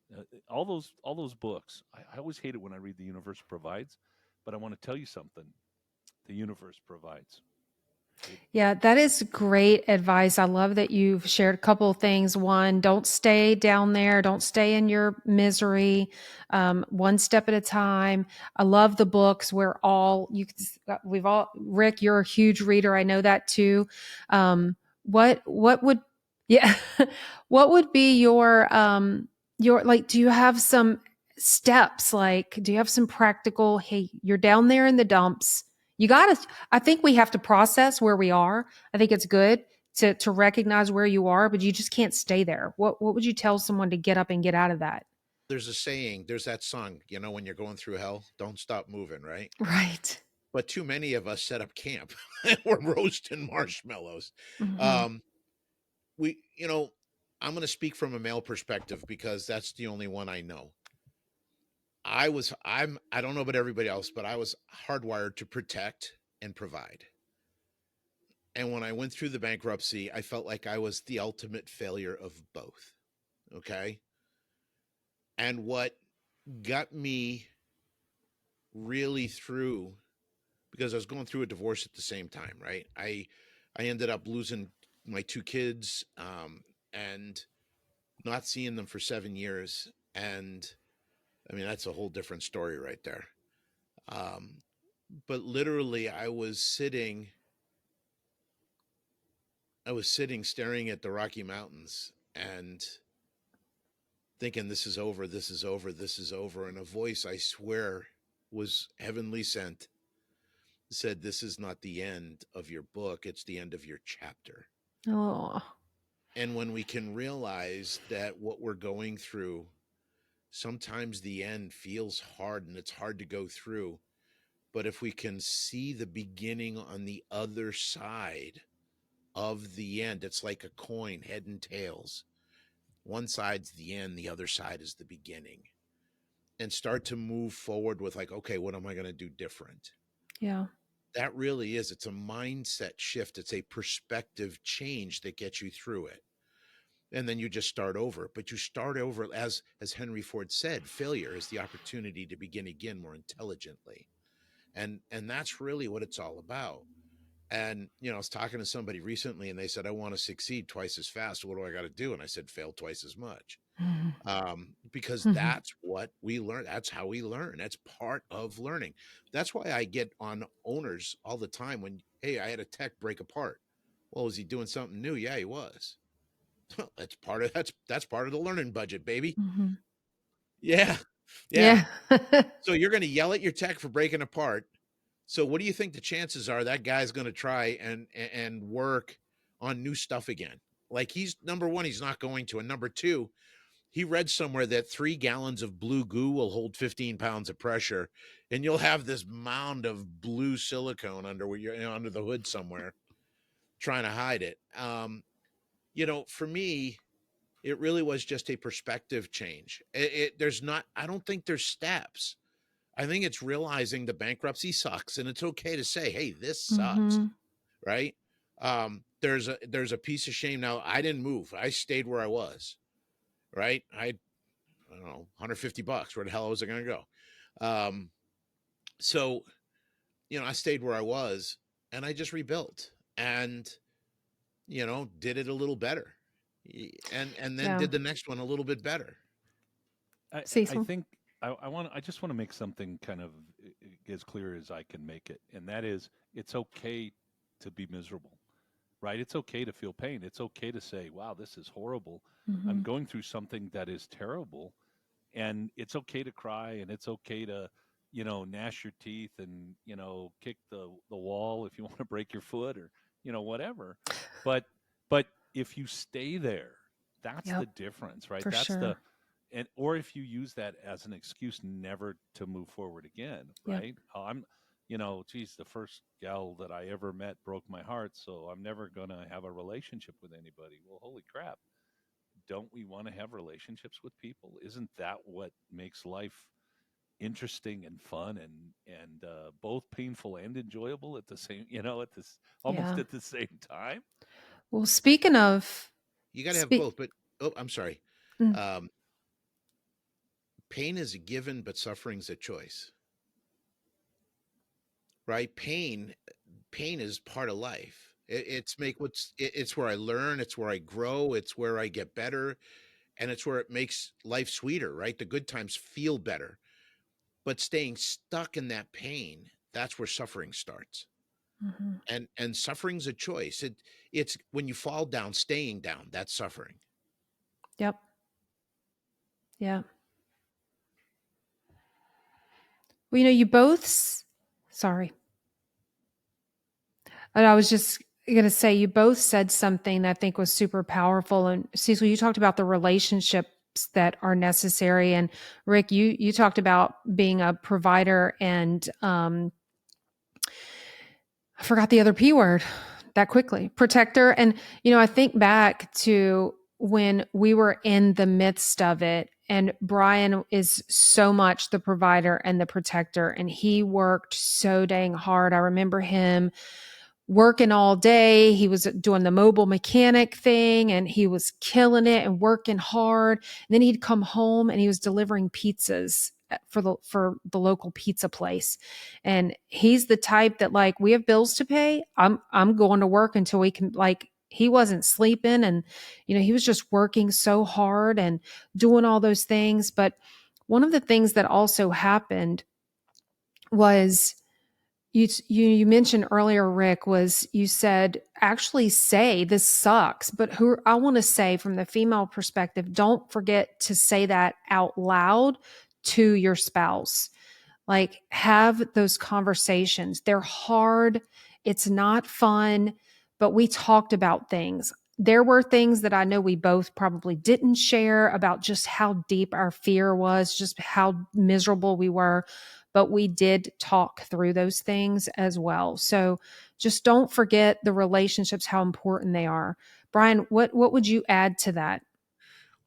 All those books. I always hate it when I read The Universe Provides, but I want to tell you something. The universe provides. It, Yeah, that is great advice. I love that you've shared a couple of things. One, don't stay down there. Don't stay in your misery. One step at a time. I love the books. We've all, Rick, you're a huge reader. I know that too. What would, yeah, what would be your, like, do you have some steps? Like, do you have some practical, hey, you're down there in the dumps. You got to, I think we have to process where we are. I think it's good to recognize where you are, but you just can't stay there. What would you tell someone to get up and get out of that? There's a saying, there's that song, you know, when you're going through hell, don't stop moving, right? Right. But too many of us set up camp. We're roasting marshmallows. Hmm. Um, you know, I'm going to speak from a male perspective because that's the only one I know. I don't know about everybody else, but I was hardwired to protect and provide. And when I went through the bankruptcy, I felt like I was the ultimate failure of both. Okay. And what got me really through, because I was going through a divorce at the same time, right? I ended up losing my two kids, and not seeing them for 7 years. And I mean, that's a whole different story right there. Um, but literally I was sitting staring at the Rocky Mountains and thinking, this is over, this is over, this is over. And a voice, I swear, was heavenly sent, said, this is not the end of your book, it's the end of your chapter. Oh, And when we can realize that what we're going through, sometimes the end feels hard and it's hard to go through. But if we can see the beginning on the other side of the end, it's like a coin, head and tails. One side's the end, the other side is the beginning. And start to move forward with, like, okay, what am I going to do different? yeah. That really is, it's a mindset shift. It's a perspective change that gets you through it. And then you just start over. But you start over, as Henry Ford said, failure is the opportunity to begin again more intelligently. And that's really what it's all about. And, you know, I was talking to somebody recently and they said, I want to succeed twice as fast. What do I got to do? And I said, fail twice as much. Because Hmm. that's what we learn. That's how we learn. That's part of learning. That's why I get on owners all the time when, hey, I had a tech break apart. Well, was he doing something new? Yeah, he was. That's part of the learning budget, baby. Hmm. Yeah. Yeah. Yeah. So you're going to yell at your tech for breaking apart. So what do you think the chances are that guy's going to try and work on new stuff again? Like, he's, number one, he's not going to, and number two, he read somewhere that 3 gallons of blue goo will hold 15 pounds of pressure, and you'll have this mound of blue silicone under where you're, under the hood somewhere, trying to hide it. For me, it really was just a perspective change. There's not, I don't think there's steps. I think it's realizing the bankruptcy sucks, and it's okay to say, "Hey, this sucks," Mm-hmm. right? There's a piece of shame. Now, I didn't move. I stayed where I was, right? I don't know, $150. Where the hell was I going to go? So, I stayed where I was, and I just rebuilt and, did it a little better, and then Yeah. did the next one a little bit better. I Cecil. think I just want to make something kind of as clear as I can make it, and that is it's okay to be miserable, right? It's okay to feel pain. It's okay to say, "Wow, this is horrible. I'm Mm-hmm. going through something that is terrible," and it's okay to cry, and it's okay to gnash your teeth and kick the wall if you want to break your foot or whatever. But if you stay there, that's the Yep, difference, right? for That's the sure. and or if you use that as an excuse never to move forward again, Yep. right? Geez, the first gal that I ever met broke my heart, so I'm never gonna have a relationship with anybody. Well, holy crap. Don't we want to have relationships with people? Isn't that what makes life interesting and fun and both painful and enjoyable at the same, at this almost Yeah. at the same time? Well, speaking of You got to have speak both, but oh, I'm sorry. mm, Um, Pain is a given, but suffering's a choice, right? Pain is part of life. It's where I learn, it's where I grow, it's where I get better, and it's where it makes life sweeter, right? The good times feel better. But staying stuck in that pain, that's where suffering starts. mhm. And suffering's a choice. It's when you fall down, staying down, that's suffering. Yep. Yeah. Well, you both sorry. And I was just going to say, you both said something that I think was super powerful. And Cecil, you talked about the relationships that are necessary, and Rick, you talked about being a provider, and I forgot the other P word that quickly, protector. And I think back to when we were in the midst of it, and Brian is so much the provider and the protector, and he worked so dang hard. I remember him working all day. He was doing the mobile mechanic thing, and he was killing it and working hard. And then he'd come home and he was delivering pizzas for the local pizza place. And he's the type that, like, we have bills to pay. I'm going to work until we can, like, he wasn't sleeping, and he was just working so hard and doing all those things. But one of the things that also happened was, you mentioned earlier, Rick, was you said, actually say this sucks, but who I want to say from the female perspective, don't forget to say that out loud to your spouse. Like, have those conversations. They're hard. It's not fun, but we talked about things. There were things that I know we both probably didn't share about just how deep our fear was, just how miserable we were, but we did talk through those things as well. So just don't forget the relationships, how important they are. Brian, what would you add to that?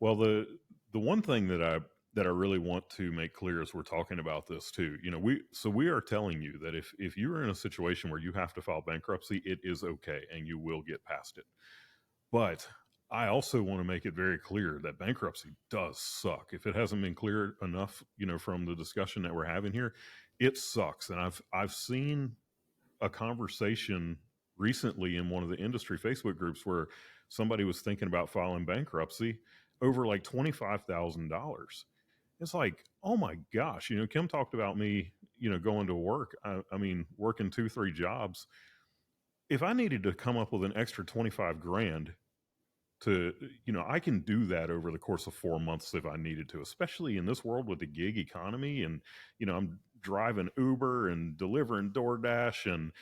Well, the one thing that I really want to make clear as we're talking about this too, we are telling you that if you're in a situation where you have to file bankruptcy, it is okay and you will get past it. But I also want to make it very clear that bankruptcy does suck. If it hasn't been clear enough, from the discussion that we're having here, it sucks. And I've seen a conversation recently in one of the industry Facebook groups where somebody was thinking about filing bankruptcy over like $25,000. It's like, oh my gosh, Kim talked about me, going to work. I mean, working 2, 3 jobs. If I needed to come up with an extra 25 grand to, I can do that over the course of 4 months if I needed to, especially in this world with the gig economy. And, I'm driving Uber and delivering DoorDash and,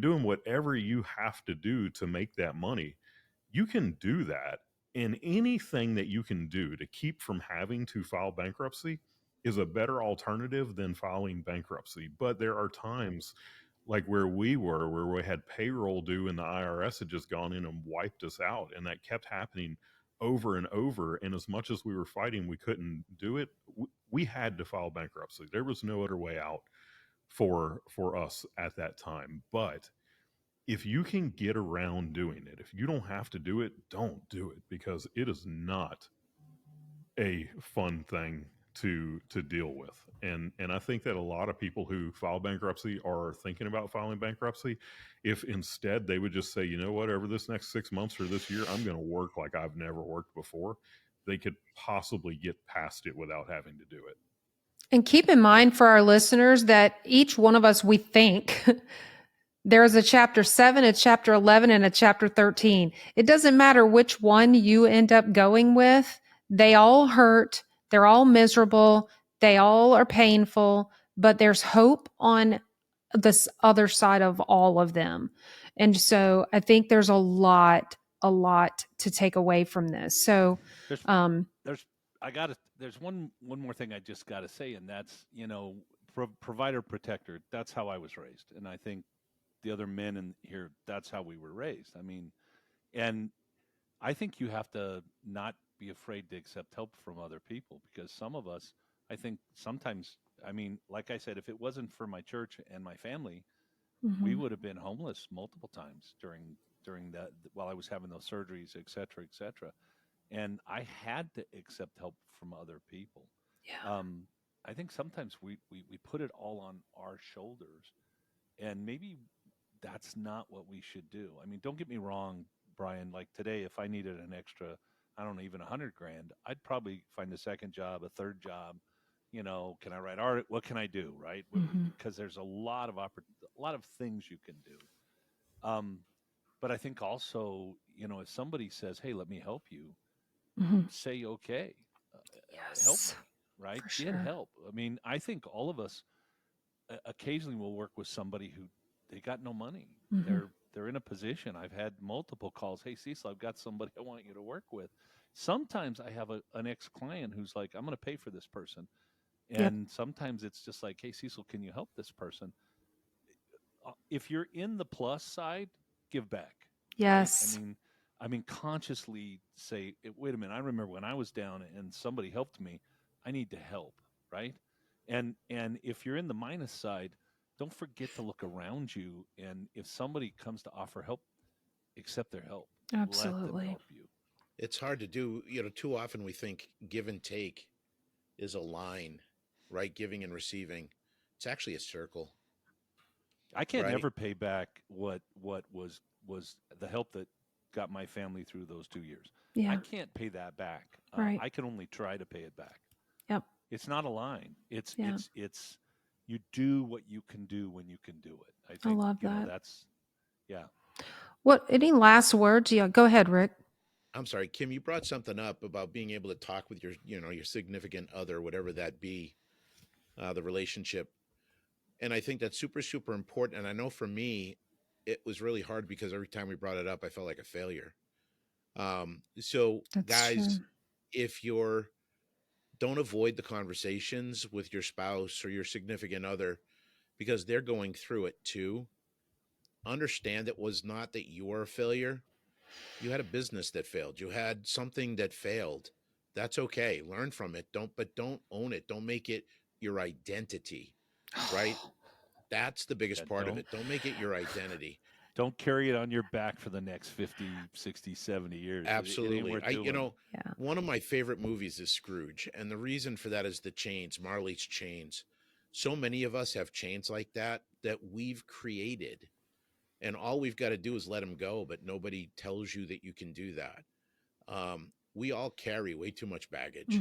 doing whatever you have to do to make that money. You can do that And anything that you can do to keep from having to file bankruptcy is a better alternative than filing bankruptcy. But there are times like where we were, where we had payroll due and the IRS had just gone in and wiped us out. And that kept happening over and over. And as much as we were fighting, we couldn't do it. We had to file bankruptcy. There was no other way out for us at that time. But if you can get around doing it, if you don't have to do it, don't do it, because it is not a fun thing to deal with. And I think that a lot of people who file bankruptcy are thinking about filing bankruptcy. If instead they would just say, you know what, over this next 6 months or this year, I'm going to work like I've never worked before, they could possibly get past it without having to do it. And keep in mind for our listeners that each one of us, we think there is a chapter 7, a chapter 11, and a chapter 13. It doesn't matter which one you end up going with. They all hurt. They're all miserable. They all are painful, but there's hope on this other side of all of them. And so I think there's a lot to take away from this. So, There's there's one more thing I just got to say, and that's, provider protector. That's how I was raised, and I think the other men in here, that's how we were raised. I mean, and I think you have to not be afraid to accept help from other people, because some of us, I think sometimes, I mean, like I said, if it wasn't for my church and my family, we would have been homeless multiple times during that, while I was having those surgeries, et cetera, et cetera. And I had to accept help from other people. Yeah. I think sometimes we put it all on our shoulders, and maybe that's not what we should do. I mean, don't get me wrong, Brian. Like today, if I needed an extra, I don't know, even $100,000, I'd probably find a second job, a third job. Can I write art? What can I do? Right? Because there's a lot of a lot of things you can do. But I think also, if somebody says, "Hey, let me help you," say, "Okay, help Yes. me," right? For Get sure. help. I mean, I think all of us occasionally will work with somebody who they got no money. They're in a position. I've had multiple calls. Hey, Cecil, I've got somebody I want you to work with. Sometimes I have an ex-client who's like, I'm going to pay for this person. Yep. And sometimes it's just like, hey, Cecil, can you help this person? If you're in the plus side, give back. Yes. Right? I mean, consciously say, wait a minute. I remember when I was down and somebody helped me. I need to help, right? And if you're in the minus side, don't forget to look around you. And if somebody comes to offer help, accept their help. Let them Absolutely. help you. It's hard to do. Too often we think give and take is a line, right? Giving and receiving. It's actually a circle, I can't right? never pay back what was the help that got my family through those 2 years. I Yeah. can't pay that back. Right. I can only try to pay it back. Yep. It's not a line. It's Yeah. it's you do what you can do when you can do it. I I think love that. that's yeah. Any last words? Yeah. Go ahead, Rick. I'm sorry, Kim, you brought something up about being able to talk with your significant other, whatever that be, the relationship. And I think that's super, super important. And I know for me, it was really hard because every time we brought it up, I felt like a failure. So That's guys, true. if don't avoid the conversations with your spouse or your significant other because they're going through it too. Understand it was not that you were a failure. You had a business that failed. You had something that failed. That's okay. Learn from it. Don't own it. Don't make it your identity, right? That's the biggest Yeah, part of it. Don't make it your identity. don't carry it on your back for the next 50, 60, 70 years. It ain't Absolutely. worth doing. Yeah. One of my favorite movies is Scrooge. And the reason for that is the chains, Marley's chains. So many of us have chains like that we've created. And all we've got to do is let them go. But nobody tells you that you can do that. We all carry way too much baggage.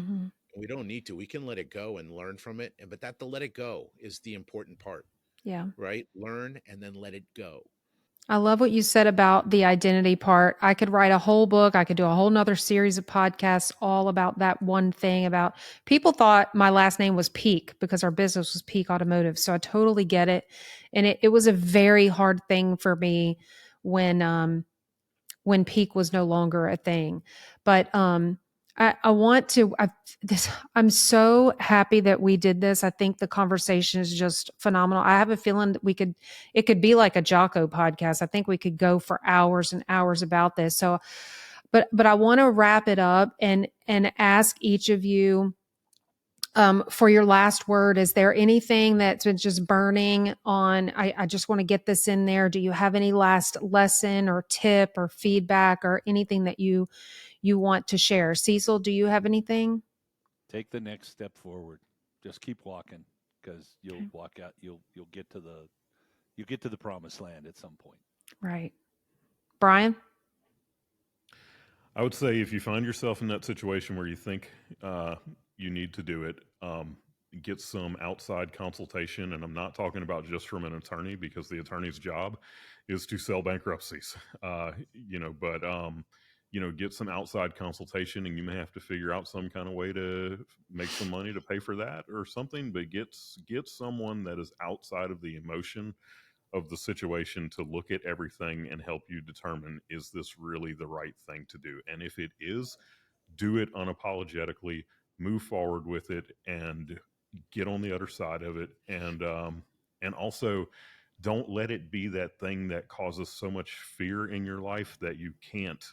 We don't need to. We can let it go and learn from it. But the let it go is the important part, Yeah. right? Learn and then let it go. I love what you said about the identity part. I could write a whole book. I could do a whole nother series of podcasts all about that one thing. About people thought my last name was Peak because our business was Peak Automotive. So I totally get it. And it was a very hard thing for me when when peak was no longer a thing. But I'm so happy that we did this. I think the conversation is just phenomenal. I have a feeling that it could be like a Jocko podcast. I think we could go for hours and hours about this. So, but I want to wrap it up and ask each of you, for your last word. Is there anything that's been just burning on? I just want to get this in there. Do you have any last lesson or tip or feedback or anything that you want to share? Cecil, do you have anything? Take the next step forward. Just keep walking, because you'll walk out. You'll get to the promised land at some point. Right. Brian? I would say if you find yourself in that situation where you think you need to do it, get some outside consultation. And I'm not talking about just from an attorney, because the attorney's job is to sell bankruptcies, get some outside consultation, and you may have to figure out some kind of way to make some money to pay for that or something, but get someone that is outside of the emotion of the situation to look at everything and help you determine, is this really the right thing to do? And if it is, do it unapologetically, move forward with it, and get on the other side of it. And also, don't let it be that thing that causes so much fear in your life that you can't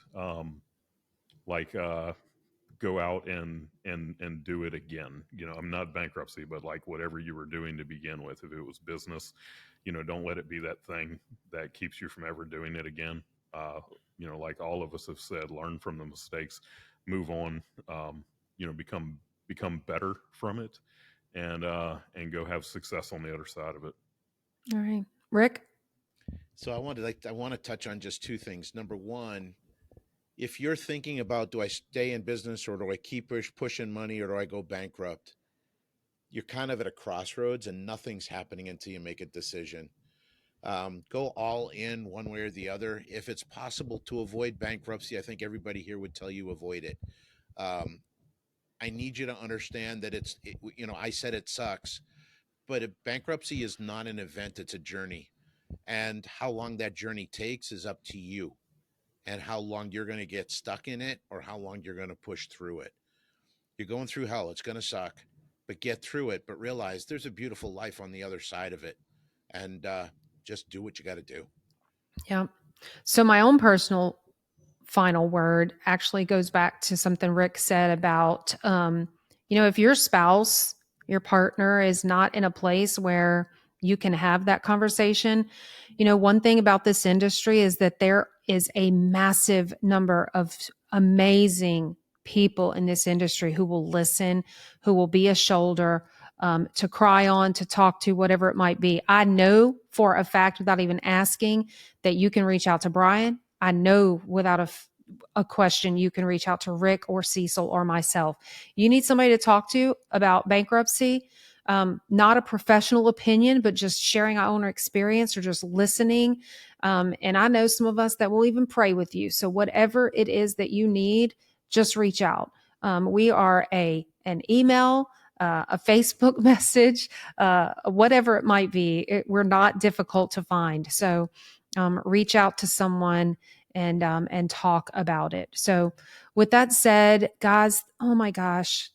go out and do it again. I'm not bankruptcy, but like whatever you were doing to begin with, if it was business, don't let it be that thing that keeps you from ever doing it again. Like all of us have said, learn from the mistakes, move on, become better from it, and go have success on the other side of it. All right. Rick? So I want to touch on just two things. Number one, if you're thinking about, do I stay in business, or do I keep pushing money, or do I go bankrupt? You're kind of at a crossroads, and nothing's happening until you make a decision. Go all in one way or the other. If it's possible to avoid bankruptcy, I think everybody here would tell you avoid it. I need you to understand that I said it sucks, but bankruptcy is not an event, it's a journey. And how long that journey takes is up to you, and how long you're going to get stuck in it, or how long you're going to push through it. You're going through hell. It's going to suck, but get through it. But realize there's a beautiful life on the other side of it. And just do what you got to do. Yeah. So my own personal final word actually goes back to something Rick said about, if your spouse, your partner is not in a place where you can have that conversation. One thing about this industry is that there is a massive number of amazing people in this industry who will listen, who will be a shoulder to cry on, to talk to, whatever it might be. I know for a fact, without even asking, that you can reach out to Brian. I know without a question, you can reach out to Rick or Cecil or myself. You need somebody to talk to about bankruptcy, not a professional opinion, but just sharing our own experience or just listening. And I know some of us that will even pray with you. So whatever it is that you need, just reach out. We are an email, a Facebook message, whatever it might be. We're not difficult to find. So reach out to someone and talk about it. So with that said, guys, oh my gosh,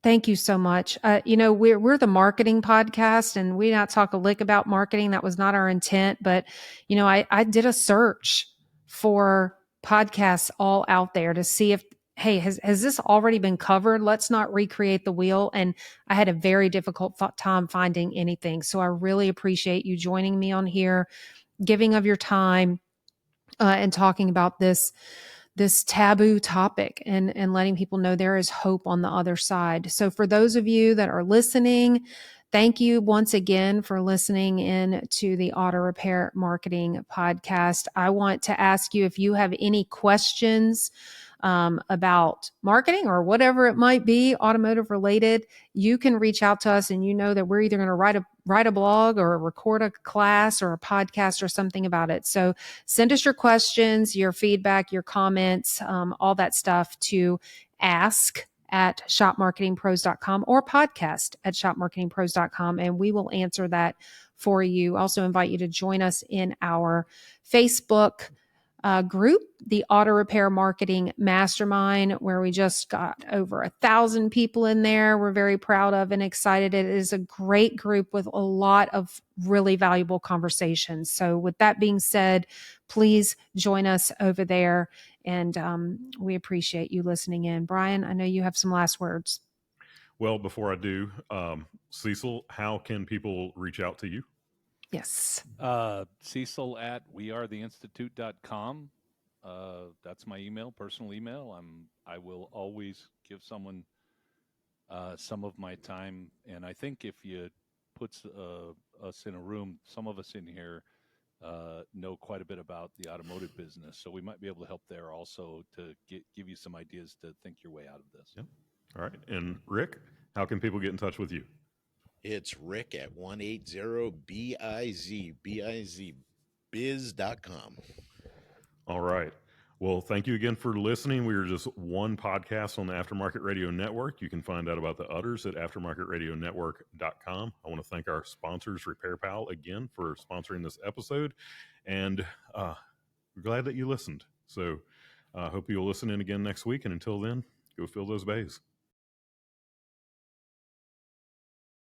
thank you so much. We're the marketing podcast, and we not talk a lick about marketing. That was not our intent, but I did a search for podcasts all out there to see if, hey, has this already been covered? Let's not recreate the wheel. And I had a very difficult time finding anything. So I really appreciate you joining me on here, giving of your time, and talking about this taboo topic and letting people know there is hope on the other side. So for those of you that are listening, thank you once again for listening in to the Auto Repair Marketing Podcast. I want to ask you, if you have any questions about marketing or whatever it might be, automotive related, you can reach out to us, and that we're either going to write a blog or record a class or a podcast or something about it. So send us your questions, your feedback, your comments, all that stuff to ask@shopmarketingpros.com or podcast@shopmarketingpros.com, and we will answer that for you. Also invite you to join us in our Facebook group, the Auto Repair Marketing Mastermind, where we just got over 1,000 people in there. We're very proud of and excited. It is a great group with a lot of really valuable conversations. So with that being said, please join us over there. And we appreciate you listening in. Brian, I know you have some last words. Well, before I do, Cecil, how can people reach out to you? Yes. Cecil at wearetheinstitute.com. That's my email, personal email. I will always give someone some of my time. And I think if you put us in a room, some of us in here know quite a bit about the automotive business. So we might be able to help there also to give you some ideas to think your way out of this. Yep. All right. And Rick, how can people get in touch with you? It's Rick at 180BIZ, biz.com. All right. Well, thank you again for listening. We are just one podcast on the Aftermarket Radio Network. You can find out about the others at aftermarketradionetwork.com. I want to thank our sponsors, Repair Pal, again for sponsoring this episode. And we're glad that you listened. So I hope you'll listen in again next week. And until then, go fill those bays.